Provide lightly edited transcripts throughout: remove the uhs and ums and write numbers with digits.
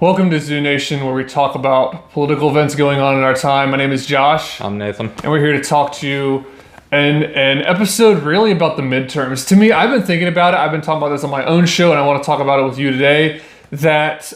Welcome to Zoo Nation, where we talk about political events going on in our time. My name is Josh. I'm Nathan. And we're here to talk to you in an episode really about the midterms. To me, I've been thinking about it. I've been talking about this on my own show, and I want to talk about it with you today. That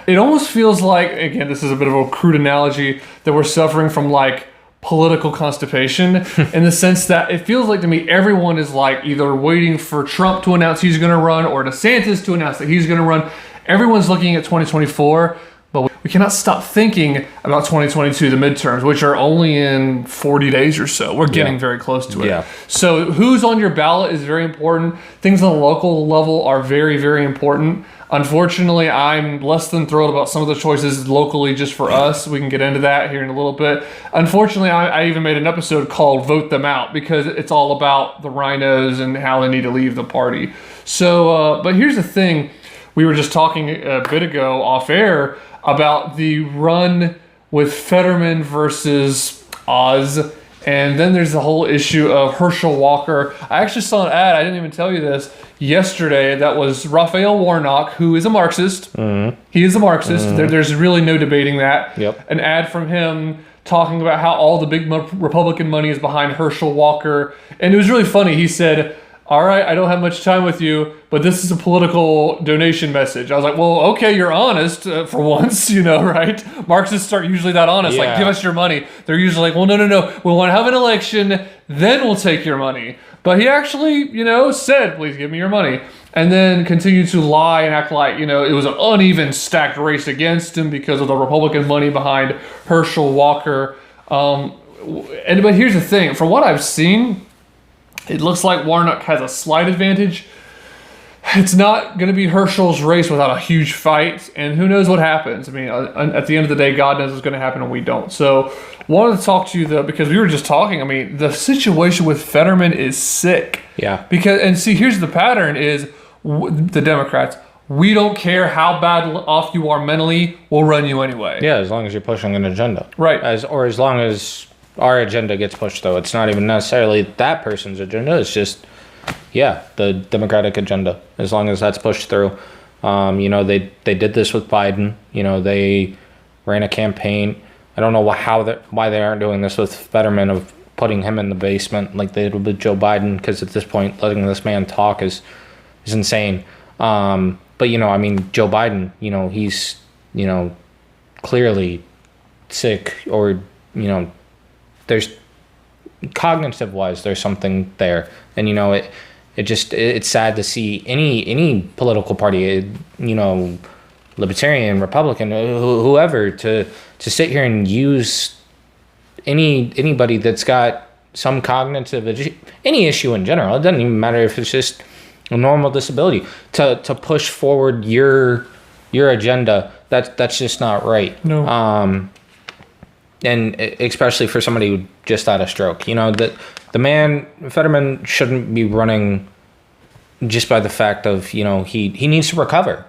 it almost feels like, again, this is a bit of a crude analogy, that we're suffering from like political constipation in the sense that it feels like to me everyone is like either waiting for Trump to announce he's going to run or DeSantis to announce that he's going to run. Everyone's looking at 2024, but we cannot stop thinking about 2022, the midterms, which are only in 40 days or so. We're getting very close to it. Yeah. So who's on your ballot is very important. Things on the local level are very, very important. Unfortunately, I'm less than thrilled about some of the choices locally just for us. We can get into that here in a little bit. Unfortunately, I even made an episode called Vote Them Out because it's all about the rhinos and how they need to leave the party. So, but here's the thing. We were just talking a bit ago off air about the run with Fetterman versus Oz. And then there's the whole issue of Herschel Walker. I actually saw an ad, I didn't even tell you this, yesterday that was Raphael Warnock, who is a Marxist. Mm-hmm. He is a Marxist. Mm-hmm. There's really no debating that. Yep. An ad from him talking about how all the big Republican money is behind Herschel Walker. And it was really funny. He said, all right, I don't have much time with you, but this is a political donation message. I was like, well, okay, you're honest for once, right? Marxists aren't usually that honest. Yeah. Like, give us your money. They're usually like, well, no. We want to have an election, then we'll take your money. But he actually, said, please give me your money. And then continued to lie and act like, it was an uneven stacked race against him because of the Republican money behind Herschel Walker. But here's the thing. From what I've seen, it looks like Warnock has a slight advantage. It's not going to be Herschel's race without a huge fight, and who knows what happens. I mean, at the end of the day, God knows what's going to happen, and we don't. So, wanted to talk to you, though, because we were just talking. I mean, the situation with Fetterman is sick. Yeah. Here's the pattern is the Democrats, we don't care how bad off you are mentally, we'll run you anyway. Yeah, as long as you're pushing an agenda. Right. As long as our agenda gets pushed, though. It's not even necessarily that person's agenda. It's just, the Democratic agenda. As long as that's pushed through. They did this with Biden. They ran a campaign. I don't know why they aren't doing this with Fetterman, of putting him in the basement like they did with Joe Biden, because at this point, letting this man talk is insane. But, Joe Biden, he's, clearly sick, or, there's cognitive wise, there's something there. And, it's sad to see any political party, Libertarian, Republican, whoever, to sit here and use anybody that's got some cognitive, any issue in general. It doesn't even matter if it's just a normal disability, to push forward your agenda. That's just not right. No. And especially for somebody who just had a stroke, that the man Fetterman shouldn't be running just by the fact of, he needs to recover.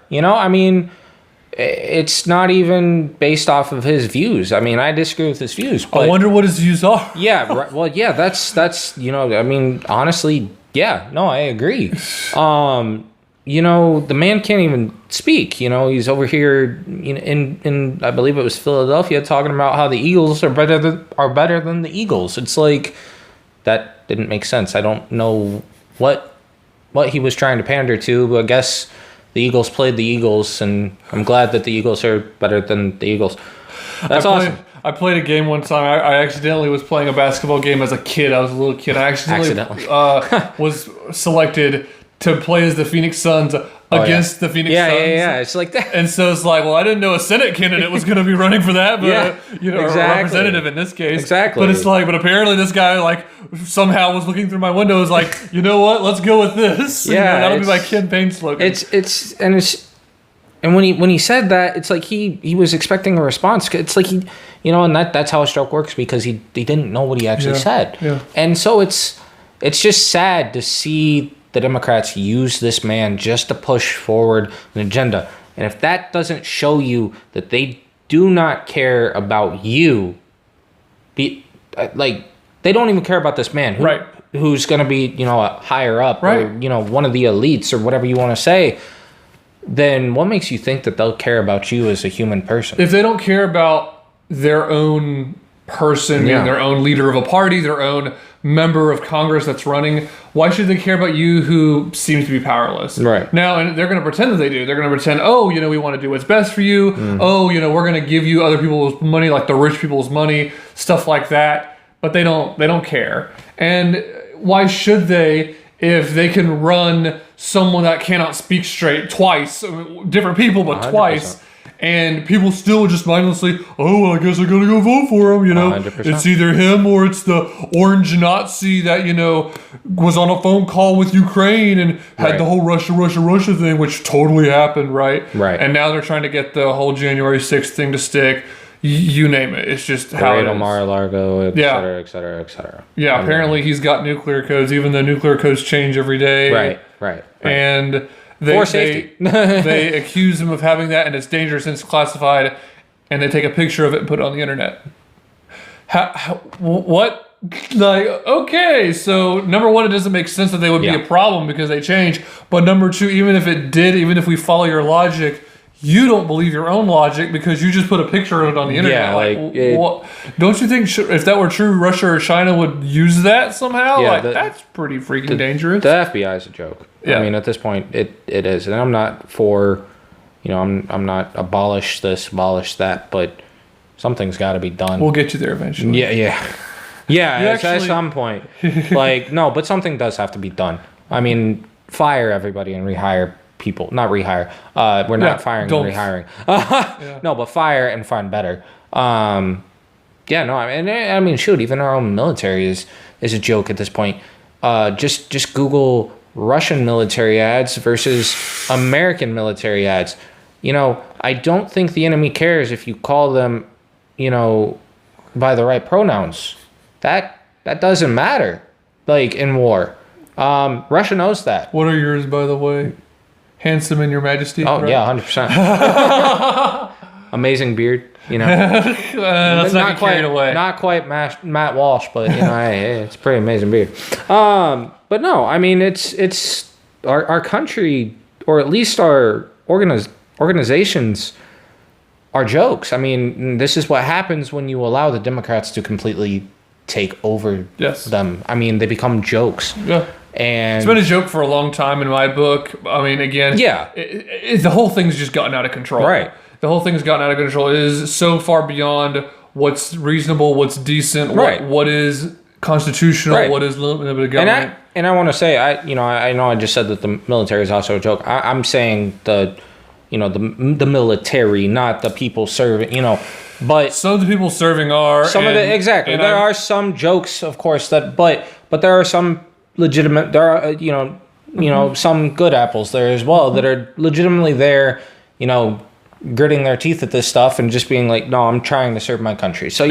It's not even based off of his views. I disagree with his views. But I wonder what his views are. Yeah. Right, well, yeah, that's, honestly, yeah, no, I agree. The man can't even speak. He's over here in I believe it was Philadelphia, talking about how the Eagles are better than the Eagles. It's like, that didn't make sense. I don't know what he was trying to pander to, but I guess the Eagles played the Eagles, and I'm glad that the Eagles are better than the Eagles. That's awesome. I played a game one time. I accidentally was playing a basketball game as a kid. I was a little kid. I accidentally was selected to play as the Phoenix Suns against the Phoenix Suns. Yeah. It's like that. And so it's like, well, I didn't know a Senate candidate was going to be running for that, but exactly. a representative in this case. Exactly. But it's like, but apparently this guy somehow was looking through my window. Was like, you know what? Let's go with this. Yeah, that'll be my campaign slogan. And when he said that, it's like he was expecting a response. It's like and that's how a stroke works, because he didn't know what he actually said. Yeah. And so it's just sad to see the Democrats use this man just to push forward an agenda. And if that doesn't show you that they do not care about you, they don't even care about this man, who's going to be, higher up, or, one of the elites, or whatever you want to say. then what makes you think that they'll care about you as a human person? If they don't care about their own person, Yeah. their own leader of a party, their own member of Congress that's running, why should they care about you who seems to be powerless? Right. Now, and they're going to pretend that they do. They're going to pretend, oh, we want to do what's best for you. Oh, we're going to give you other people's money, like the rich people's money, stuff like that. But they don't care. And why should they if they can run someone that cannot speak straight twice, different people, but 100%. twice, and people still just mindlessly, oh, well, I guess I gotta go vote for him, 100%. It's either him or it's the orange Nazi that, was on a phone call with Ukraine and had the whole Russia thing, which totally happened, right? Right. And now they're trying to get the whole January 6th thing to stick. You name it. It's just how it is. Mar-a-Lago, et cetera, et cetera, et cetera. Yeah, apparently he's got nuclear codes, even though nuclear codes change every day. Right. And For safety. they accuse him of having that, and it's dangerous and it's classified, and they take a picture of it and put it on the internet. What? Like, okay, so number one, it doesn't make sense that they would be a problem because they change. But number two, even if we follow your logic, you don't believe your own logic because you just put a picture of it on the internet. Yeah, what? Don't you think if that were true, Russia or China would use that somehow? Yeah, that's pretty freaking dangerous. The FBI is a joke. Yeah. I mean, at this point, it is. And I'm not for, I'm not abolish this, abolish that, but something's got to be done. We'll get you there eventually. Yeah, at some point. No, but something does have to be done. I mean, fire everybody and rehire people. Not rehire. We're not firing and rehiring. No, but fire and find better. I mean, shoot, even our own military is a joke at this point. Just Google Russian military ads versus American military ads. I don't think the enemy cares if you call them, by the right pronouns. That doesn't matter, in war. Russia knows that. What are yours, by the way? Handsome in your majesty? Oh, right? yeah, 100%. Amazing beard, Let's not get away. Not quite Matt Walsh, but, hey, it's a pretty amazing beard. But no, I mean, it's our country, or at least our organizations, are jokes. I mean, this is what happens when you allow the Democrats to completely take over them. I mean, they become jokes. Yeah. And it's been a joke for a long time in my book. I mean, again, the whole thing's just gotten out of control. Right. The whole thing's gotten out of control. It is so far beyond what's reasonable, what's decent, what is constitutional, what is limited government. And I want to say, I know I just said that the military is also a joke. I'm saying the military, not the people serving, but some of the people serving are exactly. There are some jokes, of course, but there are some legitimate. There are some good apples there as well that are legitimately there, gritting their teeth at this stuff and just being like, no, I'm trying to serve my country. So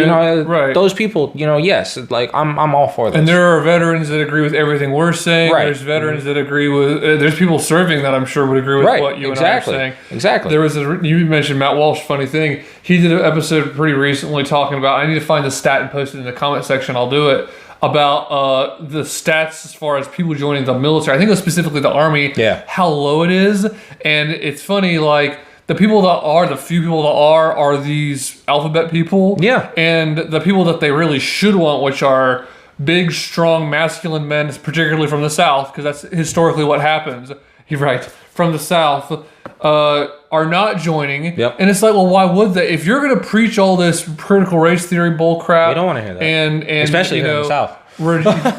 those people, yes, I'm all for this. And there are veterans that agree with everything we're saying. Right. There's veterans that agree with. There's people serving that I'm sure would agree with what you and I are saying. Exactly. There was you mentioned Matt Walsh. Funny thing, he did an episode pretty recently talking about. I need to find the stat and post it in the comment section. I'll do it. About the stats as far as people joining the military. I think it was specifically the Army. Yeah. How low it is, and it's funny. The people that are, the few people that are these alphabet people. Yeah. And the people that they really should want, which are big, strong, masculine men, particularly from the South, because that's historically what happens. You're right. From the South, are not joining. Yep. And it's like, well, why would they? If you're going to preach all this critical race theory bull crap. We don't want to hear that. And especially in the South.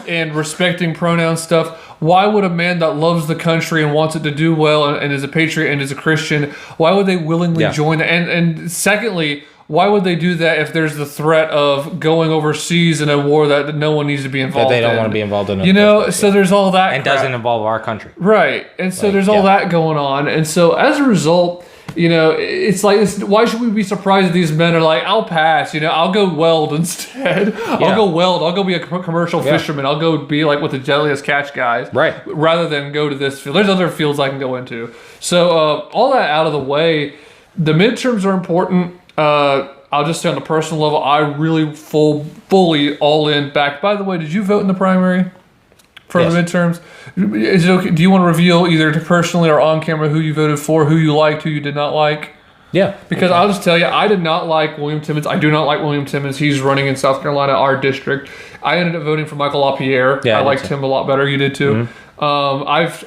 And respecting pronoun stuff. Why would a man that loves the country and wants it to do well and is a patriot and is a Christian, why would they willingly join that? And secondly, why would they do that if there's the threat of going overseas in a war that no one needs to be involved in? That they don't want to be involved in. So there's all that and crap. Doesn't involve our country. Right. And so there's all that going on. And so as a result, it's like, why should we be surprised that these men are like, I'll pass, I'll go weld instead. I'll go weld. I'll go be a commercial fisherman. I'll go be like with the deadliest catch guys. Right. Rather than go to this field. There's other fields I can go into. So all that out of the way, the midterms are important. I'll just say on the personal level, I really fully all in back. By the way, did you vote in the primary for the midterms. Is it okay? Do you want to reveal either personally or on camera who you voted for, who you liked, who you did not like? Yeah. Because I'll just tell you, I did not like William Timmons. I do not like William Timmons. He's running in South Carolina, our district. I ended up voting for Michael LaPierre. Yeah, I liked him a lot better. You did too.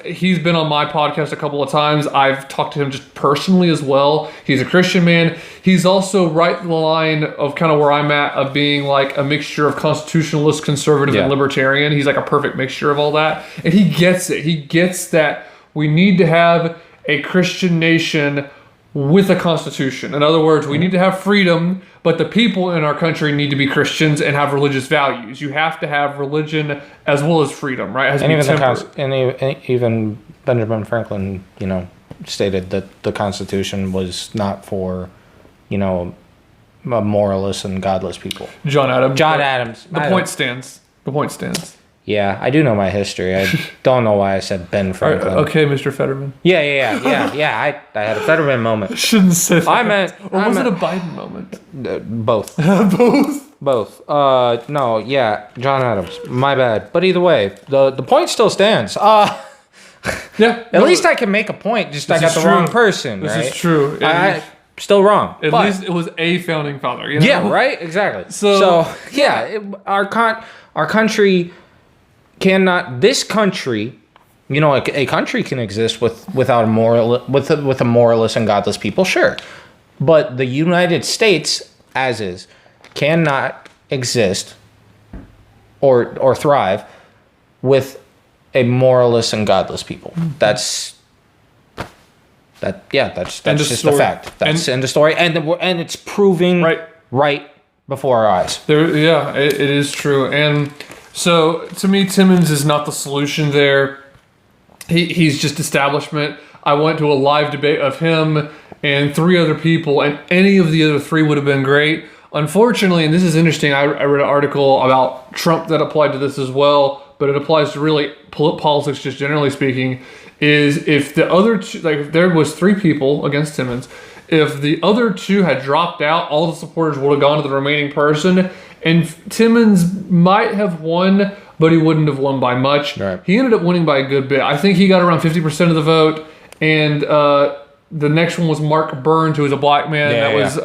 He's been on my podcast a couple of times. I've talked to him just personally as well. He's a Christian man. He's also right in the line of kind of where I'm at, of being like a mixture of constitutionalist, conservative, and libertarian. He's like a perfect mixture of all that. And he gets it. He gets that we need to have a Christian nation with a constitution. In other words, we need to have freedom, but the people in our country need to be Christians and have religious values. You have to have religion as well as freedom, right? It has to be tempered. Even Benjamin Franklin, stated that the Constitution was not for, moralists and godless people. John Adams. The point stands. Yeah, I do know my history. I don't know why I said Ben Franklin. Okay, Mr. Fetterman. Yeah. I had a Fetterman moment. Shouldn't say that. Or was it a Biden moment? Both. Both. No, yeah, John Adams. My bad. But either way, the point still stands. Yeah. At least I can make a point. Just I got the wrong person. This right? is true. Still wrong. At least it was a founding father. Yeah. Right. Exactly. So our country cannot. This country, a country can exist without a moralist and godless people, sure, but the United States as is cannot exist or thrive with a moralist and godless people. That's just a fact. That's end of story, and it's proving right before our eyes. It is true. And so to me, Timmons is not the solution there. He's just establishment. I went to a live debate of him and 3 other people, and any of the other 3 would have been great. Unfortunately, and this is interesting, I read an article about Trump that applied to this as well, but it applies to really politics just generally speaking, is if the other two, like if there was 3 people against Timmons, if the other 2 had dropped out, all the supporters would have gone to the remaining person, and Timmons might have won, but he wouldn't have won by much. Right. He ended up winning by a good bit. I think he got around 50% of the vote, and the next one was Mark Burns, who was a black man was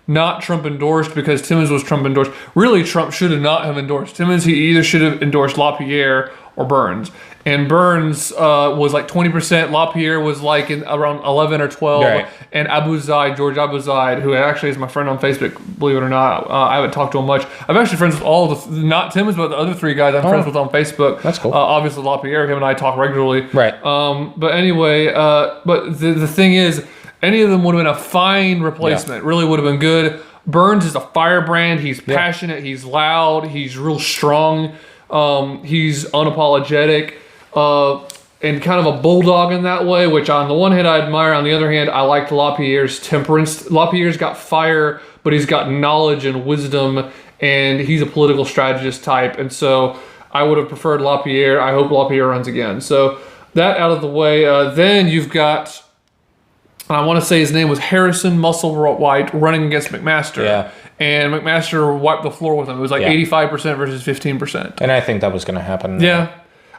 not Trump endorsed because Timmons was Trump endorsed. Really, Trump should have not have endorsed Timmons. He either should have endorsed LaPierre or Burns. And Burns was like 20%. LaPierre was like around 11 or 12. Right. And George Abu Zaid, who actually is my friend on Facebook, believe it or not. I haven't talked to him much. I'm actually friends with all not Timmons, but the other 3 guys I'm friends with on Facebook. That's cool. Obviously, LaPierre, him and I talk regularly. Right. But anyway, but the thing is, any of them would have been a fine replacement. Really would have been good. Burns is a firebrand. He's passionate. He's loud. He's real strong. He's unapologetic. And kind of a bulldog in that way, which on the one hand I admire, on the other hand I liked LaPierre's temperance. LaPierre's got fire, but he's got knowledge and wisdom, and he's a political strategist type, and so I would have preferred LaPierre. I hope LaPierre runs again. So that out of the way, then you've got, I want to say his name was Harrison Musselwhite, running against McMaster. Yeah. And McMaster wiped the floor with him. It was like 85% versus 15%. And I think that was going to happen. Yeah.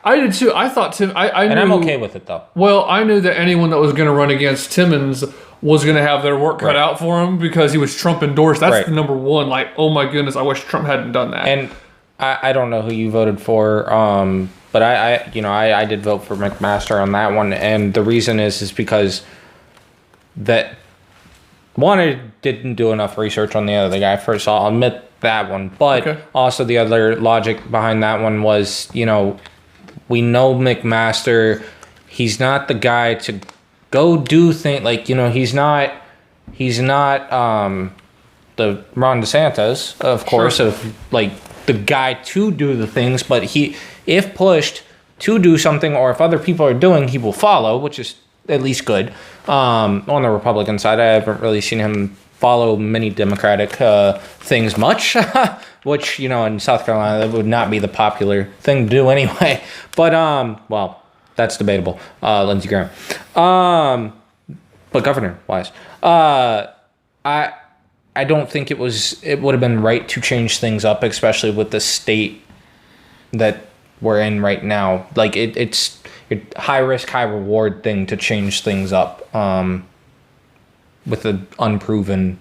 I did too. I thought Tim. I knew, and I'm okay with it though. Well, I knew that anyone that was going to run against Timmons was going to have their work cut out for him because he was Trump endorsed. That's the number one. Like, oh my goodness, I wish Trump hadn't done that. And I don't know who you voted for, but I did vote for McMaster on that one, and the reason is because that one, I didn't do enough research on the other guy. First, I'll admit that one, but also the other logic behind that one was, we know McMaster, he's not the guy to go do things like, he's not the Ron DeSantis, of course, of like the guy to do the things, but he, if pushed to do something, or if other people are doing, he will follow, which is at least good. On the Republican side, I haven't really seen him follow many Democratic things much, which, in South Carolina, that would not be the popular thing to do anyway. But, well, that's debatable. Lindsey Graham. But governor-wise, I don't think it would have been right to change things up, especially with the state that we're in right now. Like it's a high risk, high reward thing to change things up with an unproven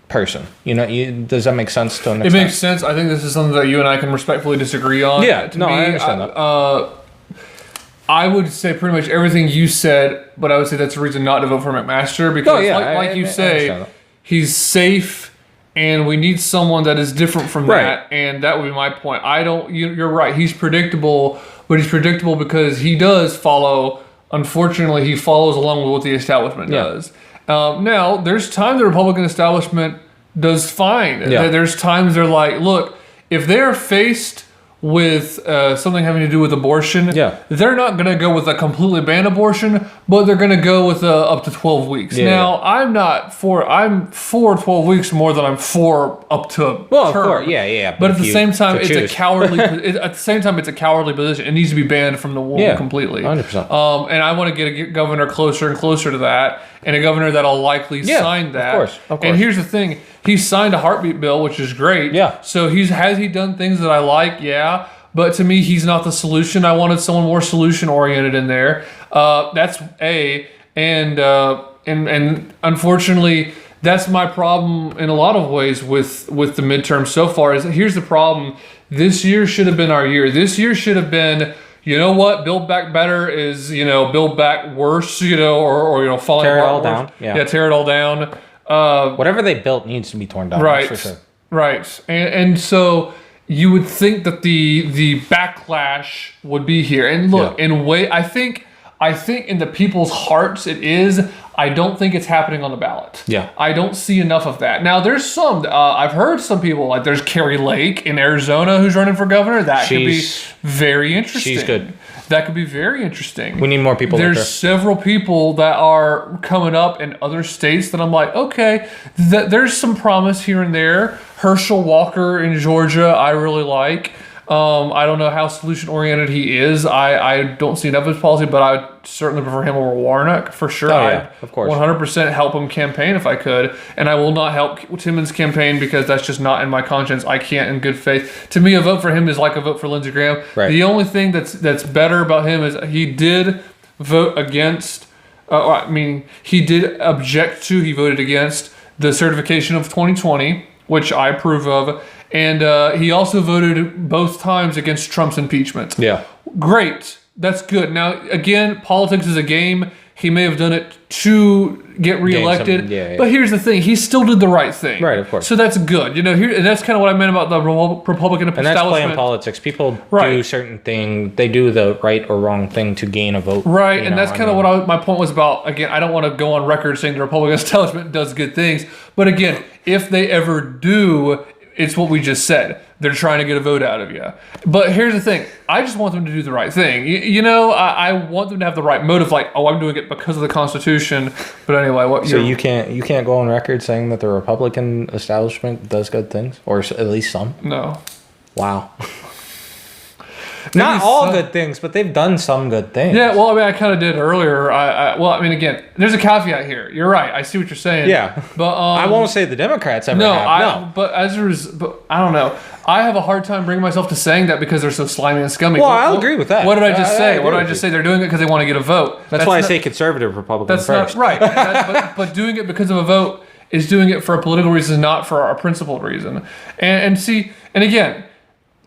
person. Does that make sense to an extent? It makes sense. I think this is something that you and I can respectfully disagree on. Yeah, I understand that. I would say pretty much everything you said, but I would say that's a reason not to vote for McMaster because, like you say, he's safe, and we need someone that is different from that, and that would be my point. You're right. He's predictable, but he's predictable because he does follow. Unfortunately, he follows along with what the establishment does. Now, there's times the Republican establishment does fine. Yeah. There's times they're like, look, if they're faced with something having to do with abortion, they're not going to go with a completely ban abortion, but they're going to go with up to 12 weeks. I'm for 12 weeks more than I'm for up to term. Of course, yeah. But at the same time, it's a cowardly. At the same time, it's a cowardly position. It needs to be banned from the womb completely. 100%. And I want to get a governor closer and closer to that, and a governor that'll likely sign that. Of course. And here's the thing: he signed a heartbeat bill, which is great. Yeah. So has he done things that I like? Yeah. But to me, he's not the solution. I wanted someone more solution oriented in there. That's A. And unfortunately, that's my problem in a lot of ways with the midterm so far. Here's the problem. This year should have been our year. This year should have been, you know what, Build Back Better is, Build Back Worse, or falling tear apart. Tear it all down. Yeah, tear it all down. Whatever they built needs to be torn down. Right. That's for sure. Right. And so you would think that the backlash would be here. And look, in a way, I think in the people's hearts it is. I don't think it's happening on the ballot. Yeah. I don't see enough of that. Now, there's some, I've heard some people, like there's Carrie Lake in Arizona who's running for governor. That could be very interesting. She's good. That could be very interesting. We need more people There's like her. several people that are coming up in other states that I'm like, okay, there's some promise here and there. Herschel Walker in Georgia, I really like. I don't know how solution-oriented he is. I don't see enough of his policy, but I would certainly prefer him over Warnock, for sure. Oh, yeah, of course. 100% help him campaign if I could. And I will not help Timmons campaign because that's just not in my conscience. I can't in good faith. To me, a vote for him is like a vote for Lindsey Graham. Right. The only thing that's better about him is he did vote against, he did object to, he voted against the certification of 2020, which I approve of. And he also voted both times against Trump's impeachment. Yeah. Great. That's good. Now, again, politics is a game. He may have done it to get reelected. But here's the thing. He still did the right thing. Right, of course. So that's good. And that's kind of what I meant about the Republican establishment. And that's playing politics. People do certain thing. They do the right or wrong thing to gain a vote. Right, and that's kind of what my point was about. Again, I don't want to go on record saying the Republican establishment does good things. But again, if they ever do, it's what we just said. They're trying to get a vote out of you. But here's the thing. I just want them to do the right thing. I want them to have the right motive. Like, I'm doing it because of the Constitution. But anyway, So you can't go on record saying that the Republican establishment does good things? Or at least some? No. Wow. Not all good things, but they've done some good things. Yeah, well, I kind of did earlier. Again, there's a caveat here. You're right. I see what you're saying. Yeah. But I won't say the Democrats ever have. But I don't know. I have a hard time bringing myself to saying that because they're so slimy and scummy. Well, I'll agree with that. What did I just say? What did I just say? They're doing it because they want to get a vote. That's why I say conservative Republican that's first. Not right. But doing it because of a vote is doing it for a political reason, not for a principled reason. And again,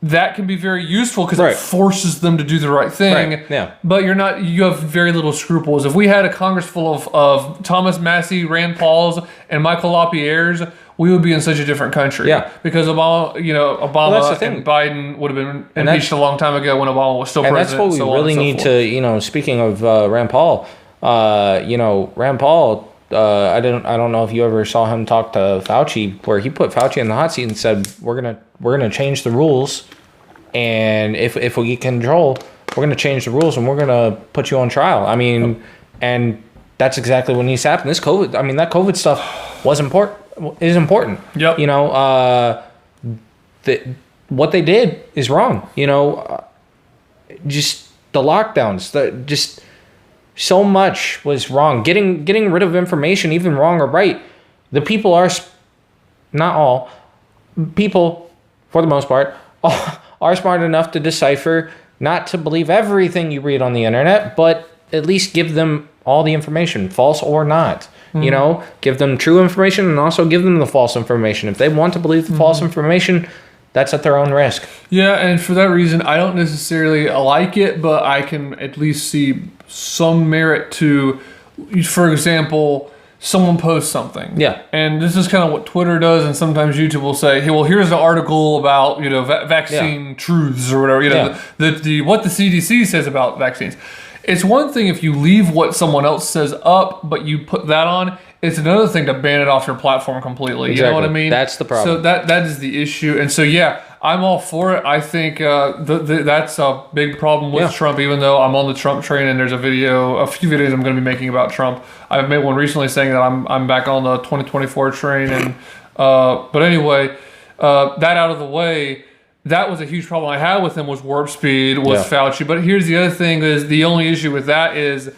that can be very useful because it forces them to do the right thing. Right. Yeah. But you have very little scruples. If we had a Congress full of Thomas Massey, Rand Pauls, and Michael LaPierre's, we would be in such a different country. Yeah. Because Obama and Biden would have been impeached a long time ago when Obama was still president. And that's what we really need to, speaking of Rand Paul, Rand Paul, I don't know if you ever saw him talk to Fauci, where he put Fauci in the hot seat and said, we're gonna change the rules, and if we get control, we're gonna change the rules and we're gonna put you on trial. And that's exactly what needs to happen. This COVID, that COVID stuff is important. Yep. What they did is wrong. Just the lockdowns, just so much was wrong. Getting rid of information, even wrong or right. The people not all people, for the most part, are smart enough to decipher not to believe everything you read on the internet, but at least give them all the information, false or not. You know, give them true information and also give them the false information. If they want to believe the false information, that's at their own risk. Yeah, and for that reason, I don't necessarily like it, but I can at least see some merit to, for example, someone posts something. Yeah. And this is kind of what Twitter does, and sometimes YouTube will say, hey, well, here's an article about, vaccine truths or whatever, the what the CDC says about vaccines. It's one thing if you leave what someone else says up, but you put that on. It's another thing to ban it off your platform completely. Exactly. You know what I mean? That's the problem. So that is the issue. And so, yeah, I'm all for it. I think that's a big problem with Trump, even though I'm on the Trump train and there's a few videos I'm going to be making about Trump. I've made one recently saying that I'm back on the 2024 train. And but anyway, that out of the way, that was a huge problem I had with him was warp speed, was Fauci. But here's the other thing is the only issue with that is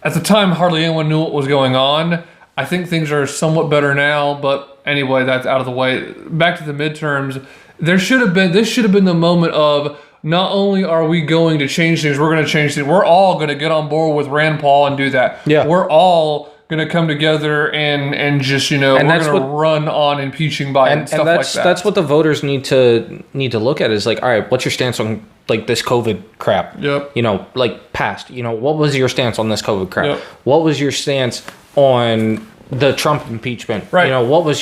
at the time, hardly anyone knew what was going on. I think things are somewhat better now, but anyway, that's out of the way. Back to the midterms, this should have been the moment of not only are we going to change things, we're going to change things. We're all going to get on board with Rand Paul and do that. Yeah. We're all going to come together and just, we're going to run on impeaching Biden and stuff like that. That's what the voters need to look at is like, all right, what's your stance on like this COVID crap? Yep. Past, what was your stance on this COVID crap? Yep. What was your stance on the Trump impeachment? Right. What is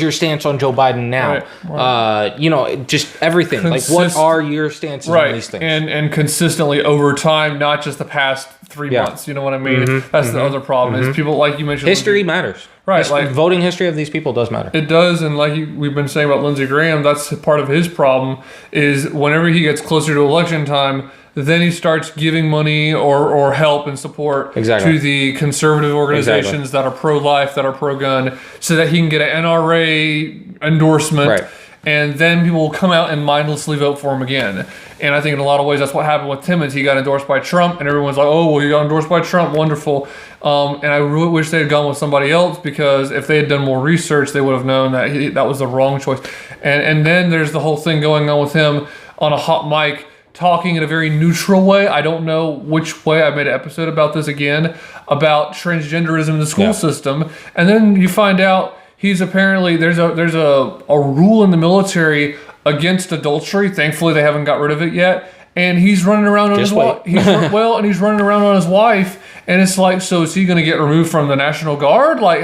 your stance on Joe Biden now? Right. Just everything. Like, what are your stances on these things? And consistently over time, not just the past 3 months. You know what I mean? That's the other problem is people, like you mentioned. History matters. Right. Voting history of these people does matter. It does. And like we've been saying about Lindsey Graham, that's part of his problem is whenever he gets closer to election time, then he starts giving money or help and support to the conservative organizations that are pro-life, that are pro-gun, so that he can get an NRA endorsement. Right. And then people will come out and mindlessly vote for him again. And I think in a lot of ways that's what happened with Timmons. He got endorsed by Trump, and everyone's like, oh, well, he got endorsed by Trump. Wonderful. And I really wish they had gone with somebody else, because if they had done more research, they would have known that that was the wrong choice. And then there's the whole thing going on with him on a hot mic, talking in a very neutral way. I don't know which way. I made an episode about this again, about transgenderism in the school system. And then you find out he's apparently, there's a rule in the military against adultery. Thankfully, they haven't got rid of it yet. And he's running around on his wife. And he's running around on his wife. And it's like, so is he going to get removed from the National Guard? Like,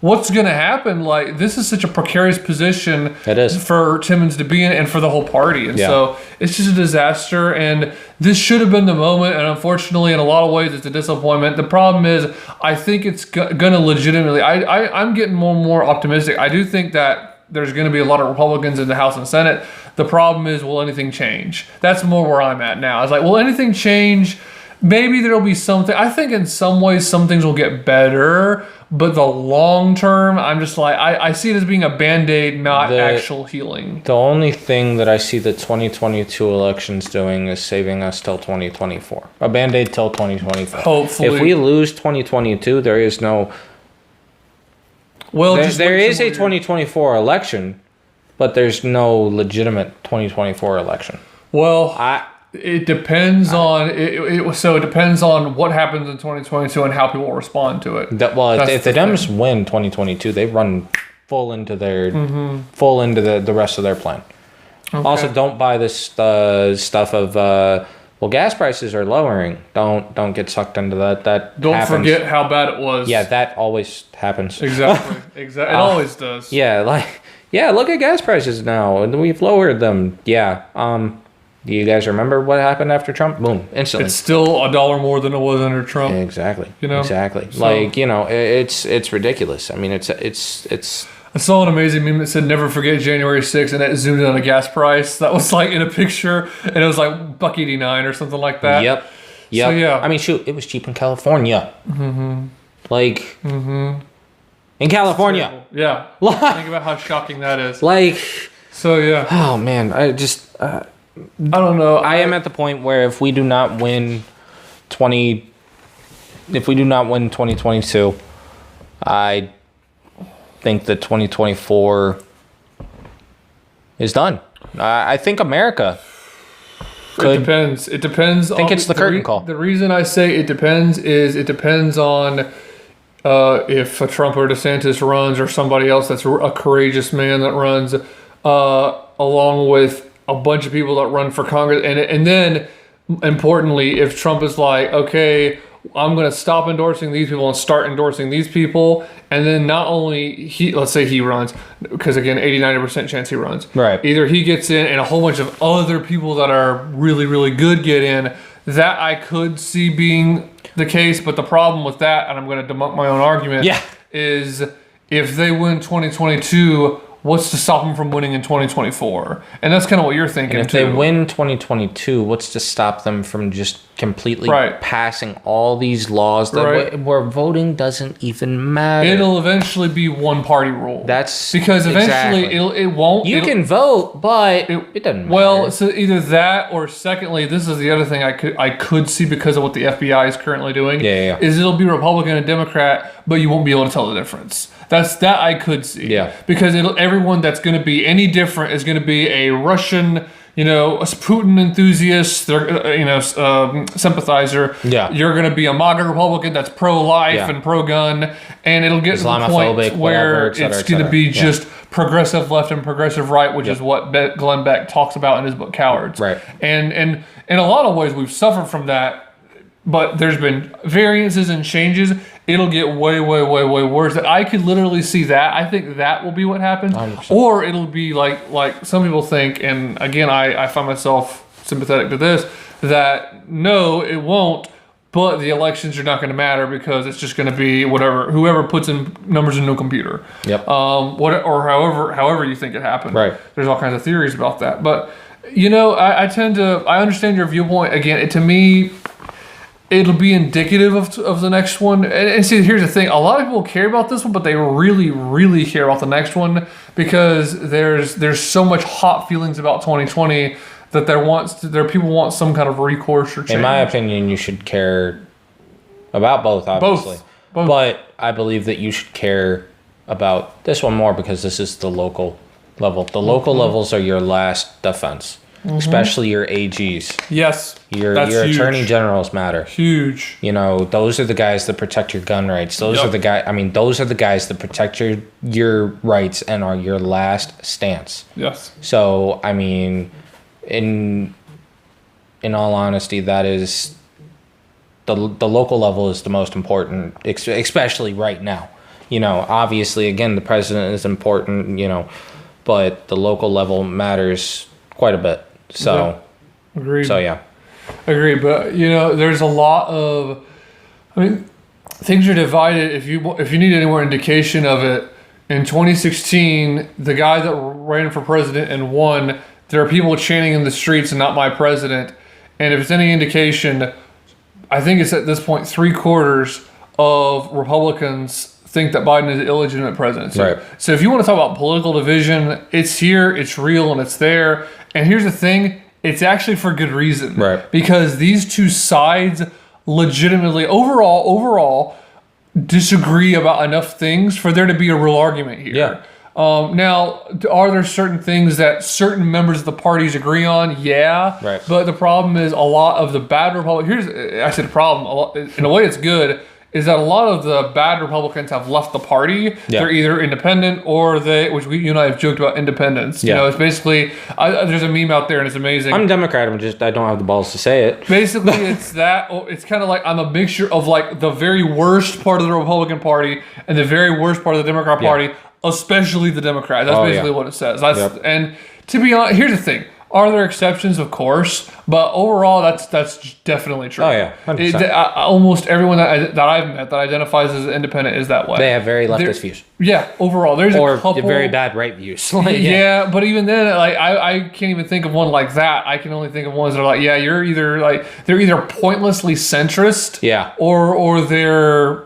what's going to happen? Like, this is such a precarious position for Timmons to be in and for the whole party. And so it's just a disaster. And this should have been the moment. And unfortunately, in a lot of ways, it's a disappointment. The problem is, I think it's going to legitimately, I'm getting more and more optimistic. I do think that there's going to be a lot of Republicans in the House and Senate. The problem is, will anything change? That's more where I'm at now. It's like, will anything change? Maybe there'll be something. I think in some ways, some things will get better. But the long term, I'm just like, I see it as being a Band-Aid, not actual healing. The only thing that I see the 2022 elections doing is saving us till 2024. A Band-Aid till 2024. Hopefully. If we lose 2022, there is no... Well, there is a 2024 election, but there's no legitimate 2024 election. Well, it depends on so it depends on what happens in 2022 and how people respond to it. If the Dems win 2022, they run full into their the rest of their plan. Okay. Also, don't buy this stuff of gas prices are lowering. Don't get sucked into that. Don't forget how bad it was. Yeah, that always happens. Exactly. It always does. Yeah, look at gas prices now, and we've lowered them. Yeah. Do you guys remember what happened after Trump? Boom, instantly. It's still $1 more than it was under Trump. Exactly. Exactly. So, it's ridiculous. I mean, it's. I saw an amazing meme that said "Never forget January 6th," and it zoomed in on a gas price that was like in a picture, and it was like $1.89 or something like that. Yep. So, yeah. I mean, shoot, it was cheap in California. In California. Yeah. Think about how shocking that is. So yeah. Oh man, I just. I don't know. I am at the point where if we do not win 2022, I think that 2024 is done. I think America It depends. It depends. I think it's the curtain call. The reason I say it depends is it depends on if Trump or DeSantis runs or somebody else that's a courageous man that runs, along with a bunch of people that run for Congress, and then importantly, if Trump is like, okay, I'm going to stop endorsing these people and start endorsing these people. And then not only let's say he runs, because again, 80-90% chance he runs. Right. Either he gets in and a whole bunch of other people that are really, really good get in. That I could see being the case. But the problem with that, and I'm going to debunk my own argument, is if they win 2022, what's to stop them from winning in 2024? And that's kind of what you're thinking, and if they win 2022, what's to stop them from just completely passing all these laws that where voting doesn't even matter? It'll eventually be one-party rule. That's because eventually it won't. You can vote, but it doesn't matter. Well, so either that or secondly, this is the other thing I could see because of what the FBI is currently doing. Is it'll be Republican and Democrat, but you won't be able to tell the difference. That I could see. Because everyone that's going to be any different is going to be a Russian, a Putin enthusiast, sympathizer. You're going to be a MAGA Republican that's pro-life and pro-gun, and it'll get to the point where it's going to be just progressive left and progressive right, which is what Glenn Beck talks about in his book Cowards. Right. And in a lot of ways, we've suffered from that. But there's been variances and changes. It'll get way, way, way, way worse. I could literally see that. I think that will be what happens. 100%. Or it'll be like some people think, and again, I find myself sympathetic to this, that no, it won't, but the elections are not going to matter because it's just going to be whoever puts in numbers into a computer. However you think it happened. Right. There's all kinds of theories about that. But, I understand your viewpoint. Again, to me, it'll be indicative of the next one. And see, here's the thing. A lot of people care about this one, but they really, really care about the next one because there's so much hot feelings about 2020 that people want some kind of recourse or change. In my opinion, you should care about both, obviously. Both. But I believe that you should care about this one more because this is the local level. The local levels are your last defense. Especially your AGs. Yes. Your attorney generals matter. Huge. Those are the guys that protect your gun rights. Those are the guys that protect your rights and are your last stance. Yes. So, in all honesty, that is the local level is the most important, especially right now. Obviously, again, the president is important, but the local level matters quite a bit. So, agreed. So, yeah. Agreed. But, there's a lot of, things are divided. If you need any more indication of it, in 2016, the guy that ran for president and won, there are people chanting in the streets and not my president. And if it's any indication, I think it's at this point 3/4 of Republicans think that Biden is an illegitimate president. Right. So if you want to talk about political division, it's here, it's real, and it's there. And here's the thing, it's actually for good reason. Right. Because these two sides legitimately, overall, disagree about enough things for there to be a real argument here. Yeah. Now, are there certain things that certain members of the parties agree on? Yeah. Right. But the problem is a lot of the bad Republicans, I said problem, in a way it's good, is that a lot of the bad Republicans have left the party. Yeah. They're either independent or which you and I have joked about independence. Yeah. It's basically, there's a meme out there and it's amazing. I'm Democrat, I don't have the balls to say it. Basically, it's that, it's kind of like I'm a mixture of like the very worst part of the Republican Party and the very worst part of the Democrat Party, especially the Democrat. That's basically what it says. And to be honest, here's the thing. Are there exceptions? Of course, but overall, that's definitely true. Oh yeah, almost everyone that I've met that identifies as independent is that way. They have very leftist views. Yeah, overall, there's a couple very bad right views. Yeah, but even then, like I can't even think of one like that. I can only think of ones that are like, yeah, they're either pointlessly centrist, or they're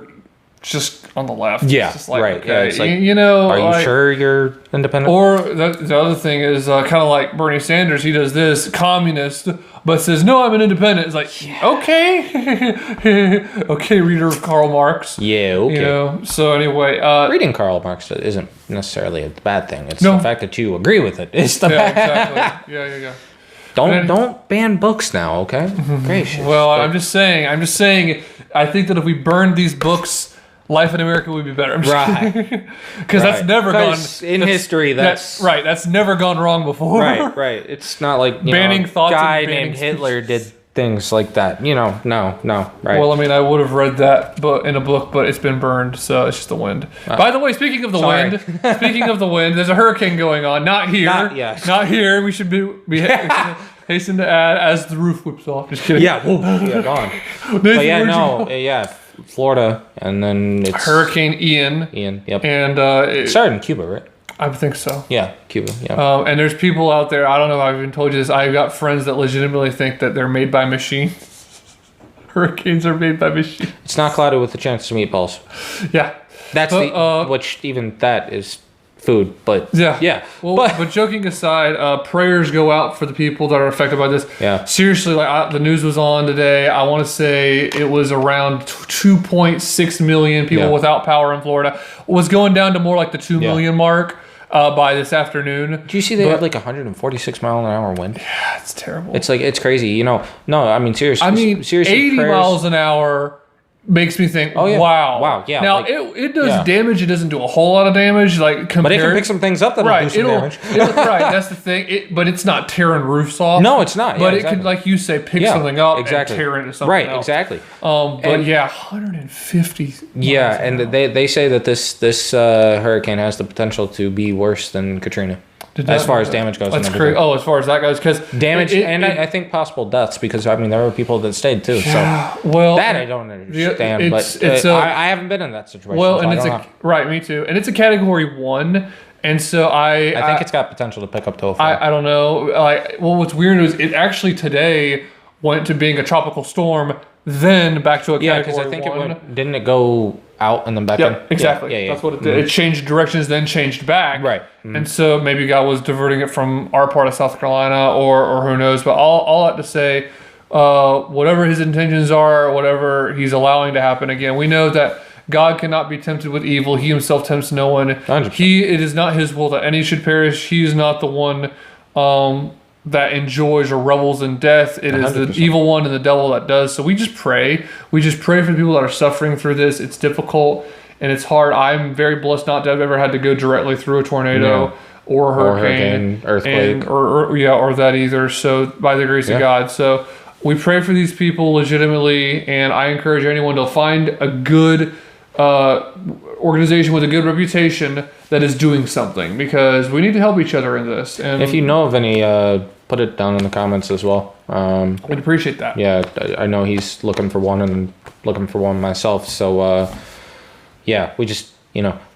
just on the left. Yeah, it's just like, right. Okay, yeah, it's like, are you sure you're independent? Or the other thing is kind of like Bernie Sanders. He does this, communist, but says, no, I'm an independent. It's like, okay. Okay, reader of Karl Marx. Yeah, okay. So anyway. Reading Karl Marx isn't necessarily a bad thing. It's the fact that you agree with it. It's the exactly. Yeah. Don't ban books now, okay? Gracious. Well, I'm just saying. I think that if we burned these books, life in America would be better. Right. Because that's never gone in history. That's right. That's never gone wrong before. Right. It's not like banning thoughts. A guy and banning named Hitler did things like that. No. Right. Well, I mean, I would have read that in a book, but it's been burned, so it's just the wind. By the way, speaking of the wind, there's a hurricane going on. Not here. Not here. We should be hasten to add as the roof whips off. Just kidding. Yeah. Gone. But Florida, and then it's Hurricane Ian. Yep. And it started in Cuba, right? I think so. Yeah, Cuba. Yeah. And there's people out there. I don't know if I've even told you this. I've got friends that legitimately think that they're made by machines. Hurricanes are made by machines. It's not clouded with the chance to meatballs. Yeah. That's which even that is food, but yeah. Well, but joking aside, prayers go out for the people that are affected by this. Yeah. Seriously, like the news was on today. I want to say it was around 2.6 million people without power in Florida. It was going down to more like the 2 million mark by this afternoon. Do you see they had like 146 mile an hour wind? Yeah, it's terrible. It's crazy. No, I mean seriously. Seriously, 80 miles an hour. Makes me think, wow. Yeah. Now, it does damage. It doesn't do a whole lot of damage. But it can pick some things up that'll do some damage. Right, that's the thing. But it's not tearing roofs off. No, it's not. But it can, like you say, pick something up and tear into something else. Exactly. But 150. Yeah, and they say that this hurricane has the potential to be worse than Katrina. As far as damage goes. That's crazy. Oh, as far as that goes, because damage I think possible deaths, because I mean there were people that stayed too. Yeah, so that I don't understand. I haven't been in that situation. Well, and me too. And it's a category 1, and so I think it's got potential to pick up to a 4. I don't know. What's weird is it actually today went to being a tropical storm, then back to a category 1. Because I think didn't it go out and then back in? Exactly. That's what it did. It changed directions, then changed back. Right. And so maybe God was diverting it from our part of South Carolina, or who knows. But all I have to say, whatever his intentions are, whatever he's allowing to happen, again, we know that God cannot be tempted with evil. He himself tempts no one. 100%. It is not his will that any should perish. He is not the one that enjoys or revels in death. It 100%. Is the evil one and the devil that does. So we just pray. We just pray for the people that are suffering through this. It's difficult and it's hard. I'm very blessed not to have ever had to go directly through a tornado or a hurricane, earthquake, or that either. So by the grace of God. So we pray for these people legitimately, and I encourage anyone to find a good organization with a good reputation that is doing something, because we need to help each other in this. And if you know of any, put it down in the comments as well. I'd appreciate that. Yeah, I know he's looking for one, and I'm looking for one myself. So we just,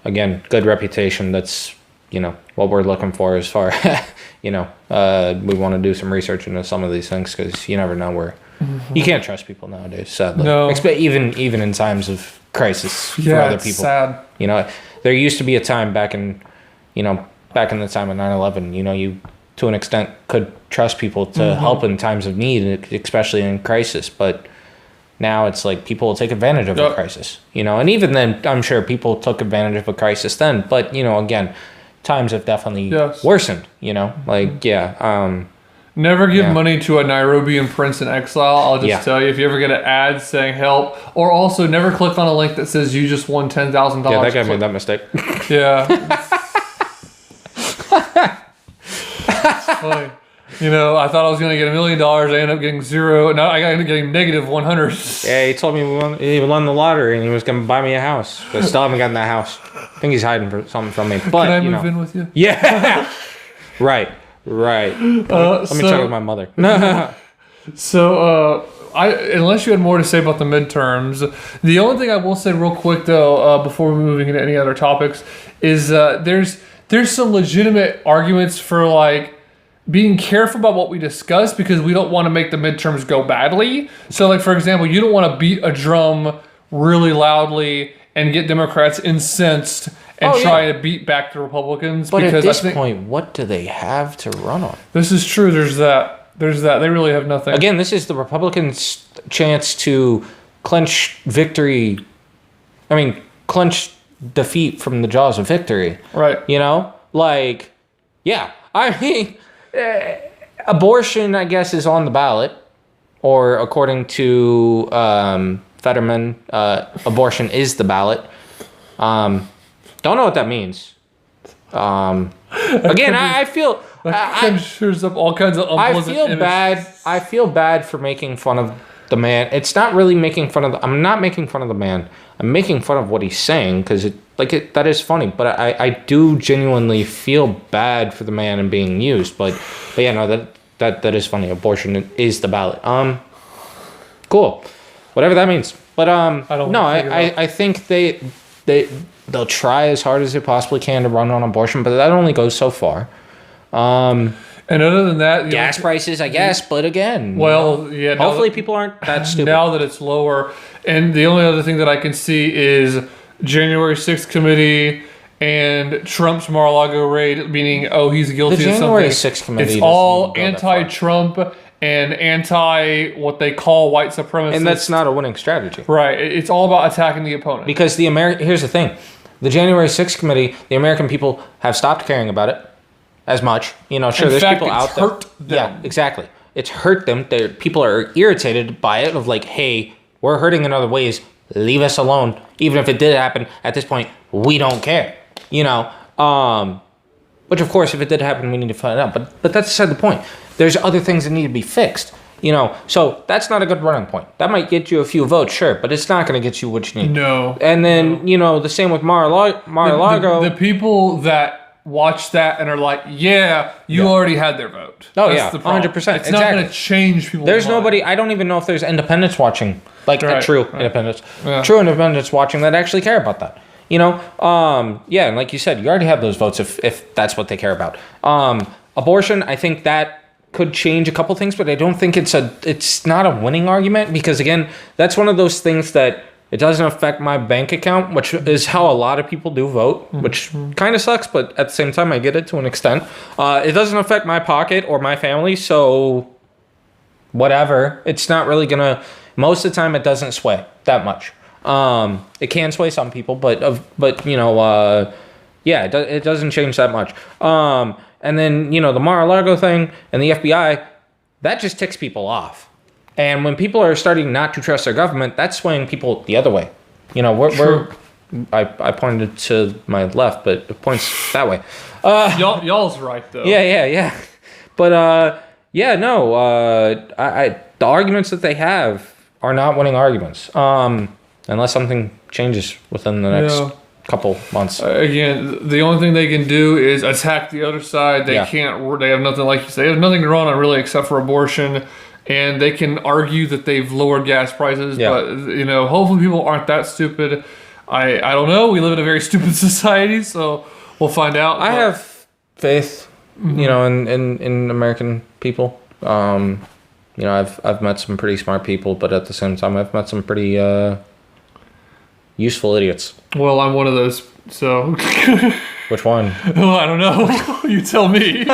again, good reputation. That's what we're looking for as far we want to do some research into some of these things, because you never know where you can't trust people nowadays, sadly. No. Even in times of crisis for other people. Sad. There used to be a time back in the time of 9/11, you to an extent could trust people to help in times of need, especially in crisis, but now it's like people will take advantage of a crisis, and even then I'm sure people took advantage of a crisis then, but again, times have definitely worsened, Never give money to a Nairobian prince in exile. I'll just tell you, if you ever get an ad saying help, or also never click on a link that says you just won $10,000. Yeah, that guy made that mistake. Yeah. It's funny. I thought I was going to get $1 million. I ended up getting 0. Now I ended up getting negative 100. Yeah, he told me he won the lottery and he was going to buy me a house. But I still haven't gotten that house. I think he's hiding something from me. But, can I move in with you? Yeah. Right. Let me check with my mother. So, unless you had more to say about the midterms, the only thing I will say real quick though, before we're moving into any other topics, is there's some legitimate arguments for being careful about what we discuss, because we don't want to make the midterms go badly. So, for example, you don't want to beat a drum really loudly and get Democrats incensed and try to beat back the Republicans. But because at this point, what do they have to run on? This is true. There's that. They really have nothing. Again, this is the Republicans' chance to clinch victory. I mean, clinch defeat from the jaws of victory. Right. Abortion, I guess, is on the ballot, or according to Fetterman, abortion is the ballot. Don't know what that means. Again, I feel that conjures up all kinds of unpleasant images. I feel bad for making fun of the man. It's not really making fun of. I'm not making fun of the man. I'm making fun of what he's saying because that is funny. But I do genuinely feel bad for the man and being used. But yeah, no, that is funny. Abortion is the ballot. Cool, whatever that means. But I think they'll try as hard as they possibly can to run on abortion, but that only goes so far. And other than that, gas prices, I guess, but again, yeah. Hopefully, people aren't that stupid now that it's lower. And the only other thing that I can see is January 6th committee and Trump's Mar-a-Lago raid, meaning he's guilty of something. The January 6th committee. It's all anti-Trump and anti what they call white supremacists. And that's not a winning strategy. Right. It's all about attacking the opponent. Because here's the thing. The January 6th committee, the American people have stopped caring about it as much. Sure, there's people out there. Hurt them. Yeah, exactly. It's hurt them. People are irritated by it of like, hey, we're hurting in other ways. Leave us alone. Even if it did happen, at this point, we don't care. Which, of course, if it did happen, we need to find out. But that's beside the point. There's other things that need to be fixed. So that's not a good running point. That might get you a few votes, sure, but it's not going to get you what you need. No. And then, the same with Mar-a-Lago. The people that watch that and are like, yeah, you already had their vote. Oh, that's yeah, the problem. 100%. It's not going to change people's There's mind. nobody, I don't even know if there's independents watching, independents. Yeah. True independents watching that actually care about that. Yeah, and like you said, you already have those votes if that's what they care about. Abortion, I think that could change a couple things, but I don't think it's not a winning argument because again, that's one of those things that it doesn't affect my bank account, which is how a lot of people do vote, which kind of sucks, but at the same time, I get it to an extent. It doesn't affect my pocket or my family, so whatever. It's not really gonna. Most of the time, it doesn't sway that much. It can sway some people, but yeah, it doesn't change that much. And then, the Mar-a-Lago thing and the FBI, that just ticks people off. And when people are starting not to trust their government, that's swaying people the other way. I pointed to my left, but it points that way. Y'all's right, though. Yeah. But, the arguments that they have are not winning arguments. Unless something changes within the next couple months. Again, the only thing they can do is attack the other side. They can't. They have nothing, like you say. They have nothing to run on really except for abortion, and they can argue that they've lowered gas prices. Yeah. But hopefully people aren't that stupid. I don't know. We live in a very stupid society, so we'll find out. I have faith, in American people. I've met some pretty smart people, but at the same time, I've met some pretty useful idiots. Well, I'm one of those, so... Which one? Oh, I don't know. You tell me.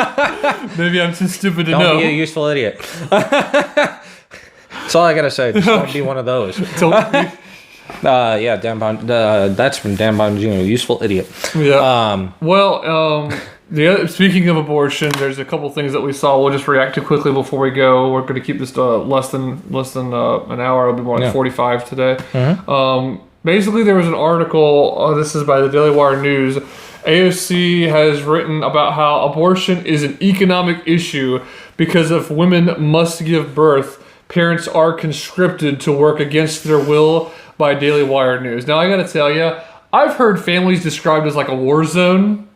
Maybe I'm too stupid to know. Don't be a useful idiot. That's all I gotta say. Just don't be one of those. Dan Bond. That's from Dan Bongino. Useful idiot. Yeah. Speaking of abortion, there's a couple things that we saw. We'll just react to quickly before we go. We're going to keep this to less than an hour. It'll be more like 45 today. Mm-hmm. Basically, there was an article. This is by the Daily Wire News. AOC has written about how abortion is an economic issue because if women must give birth, parents are conscripted to work against their will by Daily Wire News. Now, I got to tell you, I've heard families described as like a war zone.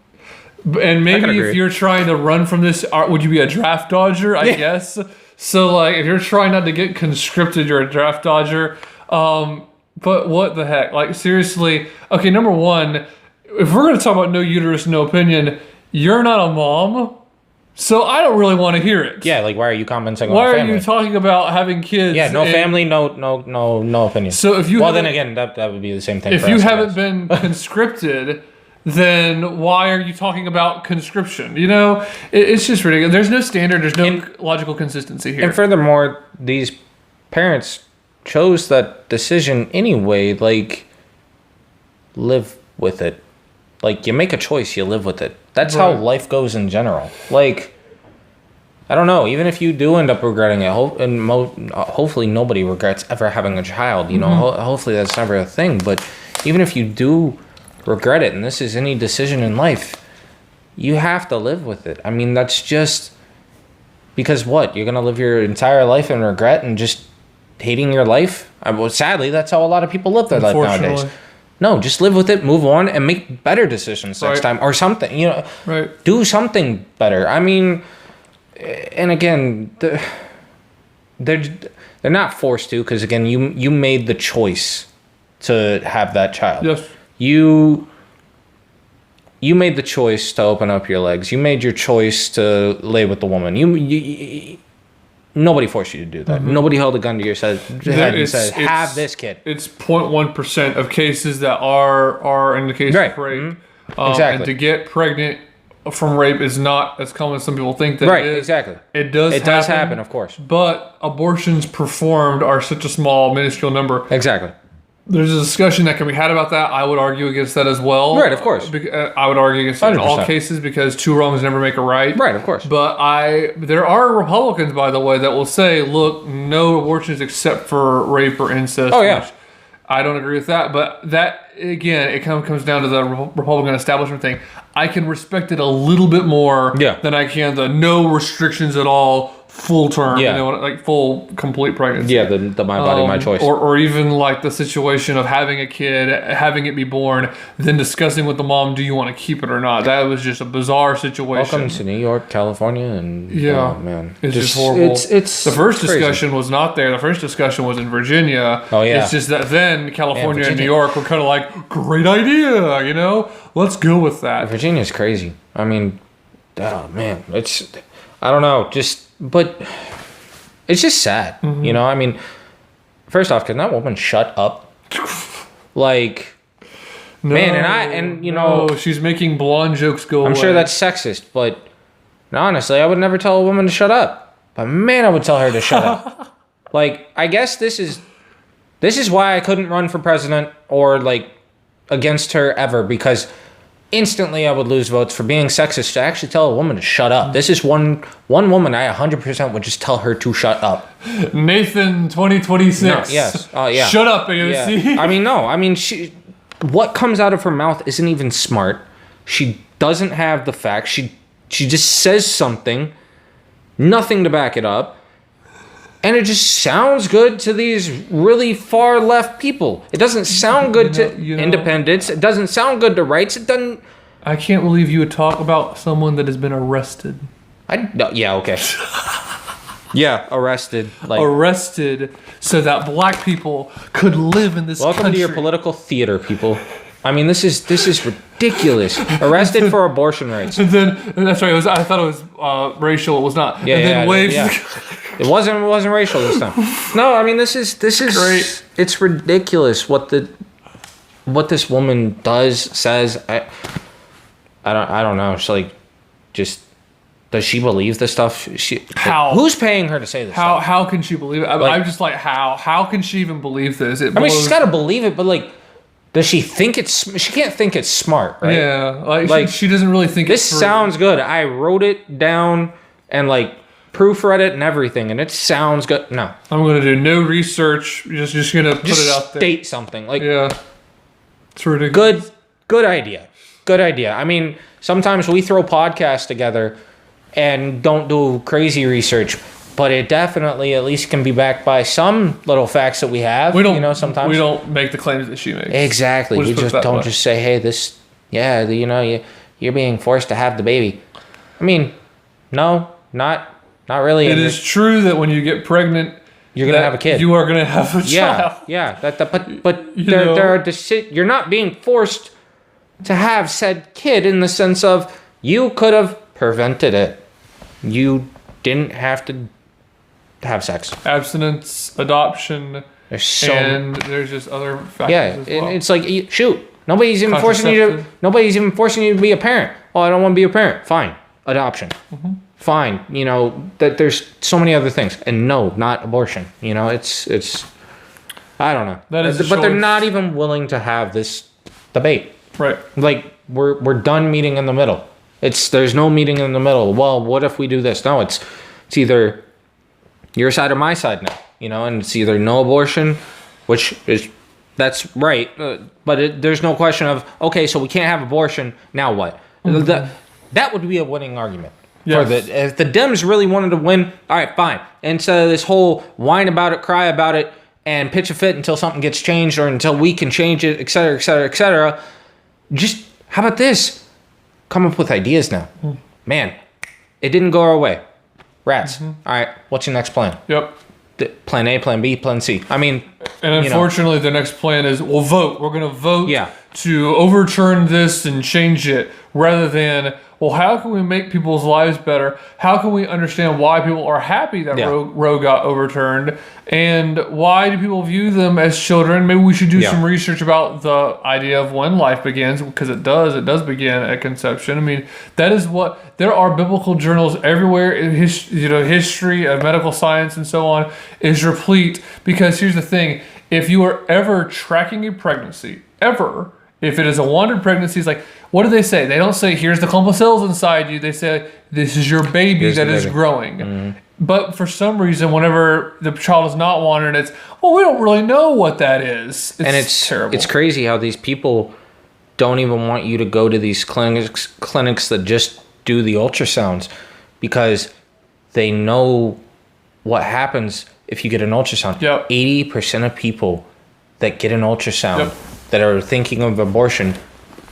And maybe if you're trying to run from this, would you be a draft dodger? I guess. So, like, if you're trying not to get conscripted, you're a draft dodger. But what the heck? Like, seriously. Okay, number one, if we're going to talk about no uterus, no opinion, you're not a mom. So I don't really want to hear it. Yeah, like, why are you commenting on family? Why are you family? talking about having kids? Yeah, no family, no opinion. So if you then again, that would be the same thing. If you haven't been conscripted, then why are you talking about conscription? It's just ridiculous. There's no standard. There's no logical consistency here. And furthermore, these parents chose that decision anyway. Like, live with it. Like, you make a choice, you live with it. That's how life goes in general. Like, I don't know. Even if you do end up regretting it, hopefully nobody regrets ever having a child. You know, hopefully that's never a thing. But even if you do regret it, and this is any decision in life, you have to live with it. I mean, that's just because what? You're gonna live your entire life in regret and just hating your life? Well, sadly, that's how a lot of people live their life nowadays. No, just live with it, move on, and make better decisions next time, or something. You know, do something better. I mean. And again, they're not forced to, because again, you made the choice to have that child. Yes. You made the choice to open up your legs. You made your choice to lay with the woman. Nobody forced you to do that. Nobody held a gun to your head and said, "Have this kid." It's 0.1% of cases that are in the case of rape. Exactly. And to get pregnant from rape is not as common as some people think that it is. Exactly. It does happen, of course. But abortions performed are such a small, minuscule number. Exactly. There's a discussion that can be had about that. I would argue against that as well. Right, of course. I would argue against it in all cases, because two wrongs never make a right. Right, of course. But there are Republicans, by the way, that will say, look, no abortions except for rape or incest. Oh, yeah. I don't agree with that, but that, again, it kind of comes down to the Republican establishment thing. I can respect it a little bit more than I can the no restrictions at all, full term, you know, like full, complete pregnancy. Yeah, the my body, my choice. Or even like the situation of having a kid, having it be born, then discussing with the mom, do you want to keep it or not? That was just a bizarre situation. Welcome to New York, California, and oh man, it's just horrible. It's the first crazy. Discussion was not there. The first discussion was in Virginia. Oh yeah, it's just that then California and New York were kind of like, great idea, you know, let's go with that. Virginia's crazy. I mean, oh man, I don't know, but it's just sad, you know. I mean, first off, can that woman shut up? Like, man, you know, she's making blonde jokes go away. I'm sure that's sexist, but honestly, I would never tell a woman to shut up. But man, I would tell her to shut up. Like, I guess this is why I couldn't run for president or like against her ever, because instantly I would lose votes for being sexist to actually tell a woman to shut up. This is one woman I 100% would just tell her to shut up. Nathan 2026. No, yes. Oh, yeah. Shut up, AOC. Yeah. I mean, no. I mean, what comes out of her mouth isn't even smart. She doesn't have the facts. She just says something, nothing to back it up. And it just sounds good to these really far left people. It doesn't sound good to independents. It doesn't sound good to rights. It doesn't. I can't believe you would talk about someone that has been arrested. Yeah, okay. Yeah, arrested. Arrested so that black people could live in this country. Welcome to your political theater, people. I mean, this is ridiculous. Arrested for abortion rights. And then that's right. I thought it was racial. It was not. Yeah, and then waves. Yeah. It wasn't racial this time. No, I mean this is great. It's ridiculous what this woman says. I don't know. She's like, just does she believe this stuff? How? Who's paying her to say this? How can she believe it? I'm just like, how can she even believe this? I mean, she's got to believe it, but like, does she think she can't think it's smart, right? Yeah, like she doesn't really think this sounds good. I wrote it down and like proofread it and everything, and it sounds good. No, I'm gonna do no research. Just gonna put it out there. State something like it's ridiculous. Good idea. I mean, sometimes we throw podcasts together and don't do crazy research, but it definitely at least can be backed by some little facts that we have. Sometimes we don't make the claims that she makes. Exactly. We just don't just say, hey, this, you're being forced to have the baby. I mean, no, not really. It is true that when you get pregnant, you're gonna have a kid. You are gonna have a child. Yeah. But there are you're not being forced to have said kid in the sense of you could have prevented it. You didn't have to have sex. Abstinence, adoption, and there's just other factors as well. It's like, shoot, nobody's even forcing you to be a parent. Oh, I don't want to be a parent. Fine, adoption. Mm-hmm. Fine, that there's so many other things, and no, not abortion. It's I don't know. That is, but they're not even willing to have this debate. Right. Like we're done meeting in the middle. There's no meeting in the middle. Well, what if we do this? No, it's It's either your side or my side now, you know, and it's either no abortion, that's right, but there's no question of, okay, so we can't have abortion, now what? That would be a winning argument. Yes. If the Dems really wanted to win, all right, fine. Instead of this whole whine about it, cry about it, and pitch a fit until something gets changed or until we can change it, et cetera, et cetera, et cetera, just, how about this? Come up with ideas now. Man, it didn't go our way. Rats. All right, what's your next plan? Yep. Plan A, plan B, plan C. I mean, and unfortunately, the next plan is we'll vote. We're going to vote to overturn this and change it, rather than, well, how can we make people's lives better? How can we understand why people are happy that Roe got overturned, and why do people view them as children? Maybe we should do some research about the idea of when life begins, because it does begin at conception. I mean, that is what, there are biblical journals everywhere. History of medical science and so on is replete, because here's the thing: if you are ever tracking a pregnancy, if it is a wanted pregnancy, it's like, what do they say? They don't say, here's the clump of cells inside you. They say, this is your baby that is growing. Mm-hmm. But for some reason, whenever the child is not wanted, it's, well, we don't really know what that is. It's terrible. It's crazy how these people don't even want you to go to these clinics that just do the ultrasounds, because they know what happens if you get an ultrasound. 80% of people that get an ultrasound that are thinking of abortion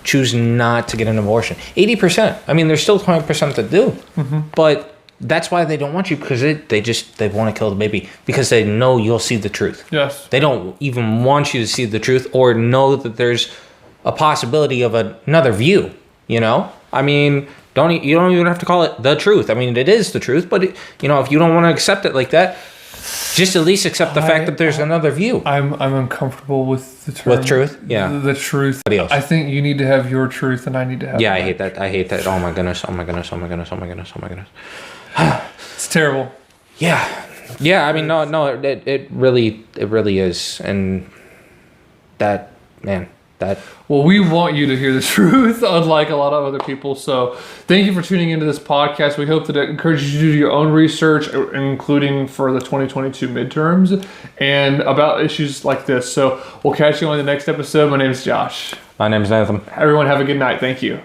choose not to get an abortion. 80%. I mean, there's still 20% that do. Mm-hmm. But that's why they don't want you, because they want to kill the baby, because they know you'll see the truth. Yes. They don't even want you to see the truth or know that there's a possibility of another view, you know? I mean, you don't even have to call it the truth. I mean, it is the truth, but if you don't want to accept it like that, just at least accept the fact that there's another view. I'm uncomfortable with the term. With truth? Yeah. The truth. I think you need to have your truth, and I need to have mine. I hate that. I hate that. Oh my goodness. Oh my goodness. Oh my goodness. Oh my goodness. Oh my goodness. It's terrible. Yeah. Yeah. I mean, no. It really is, and that, man. Well, we want you to hear the truth, unlike a lot of other people. So thank you for tuning into this podcast. We hope that it encourages you to do your own research, including for the 2022 midterms and about issues like this. So we'll catch you on the next episode. My name is Josh. My name is Nathan. Everyone have a good night. Thank you.